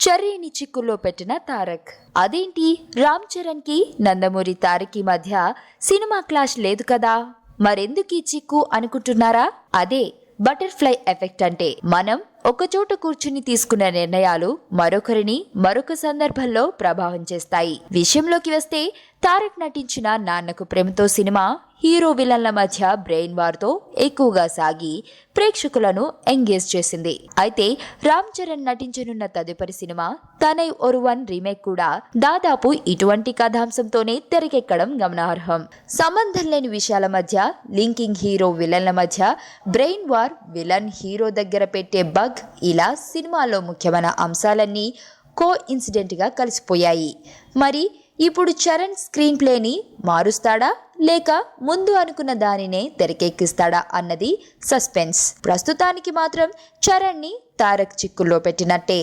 చెర్రీని చిక్కుల్లో పెట్టిన తారక్. అదేంటి, రామ్ చరణ్ కి నందమూరి తారక్ మధ్య సినిమా క్లాష్ లేదు కదా, మరెందుకీ చిక్కు అనుకుంటున్నారా? అదే బటర్ఫ్లై ఎఫెక్ట్ అంటే. మనం ఒకచోట కూర్చుని తీసుకున్న నిర్ణయాలు మరొకరిని మరొక సందర్భంలో ప్రభావం చేస్తాయి. విషయంలోకి వస్తే, తారక్ నటించిన నాన్నకు ప్రేమతో సినిమా హీరో విలన్ల మధ్య బ్రెయిన్ వార్ తో ఎక్కువగా సాగి ప్రేక్షకులను ఎంగేజ్ చేసింది. అయితే రామ్ చరణ్ నటించనున్న తదుపరి సినిమా తనై ఒరువన్ రీమేక్ కూడా దాదాపు ఇటువంటి కథాంశంతోనే తెరకెక్కడం గమనార్హం. సంబంధం లేని విషయాల మధ్య లింకింగ్, హీరో విలన్ల మధ్య బ్రెయిన్ వార్, విలన్ హీరో దగ్గర పెట్టే బగ్, ఇలా సినిమాలో ముఖ్యమైన అంశాలన్నీ కో ఇన్సిడెంట్ గా కలిసిపోయాయి. మరి ఇప్పుడు చరణ్ స్క్రీన్ ప్లేని మారుస్తాడా, లేక ముందు అనుకున్న దానినే తెరకెక్కిస్తాడా అన్నది సస్పెన్స్. ప్రస్తుతానికి మాత్రం చరణ్ ని తారక్ చిక్కుల్లో పెట్టినట్టే.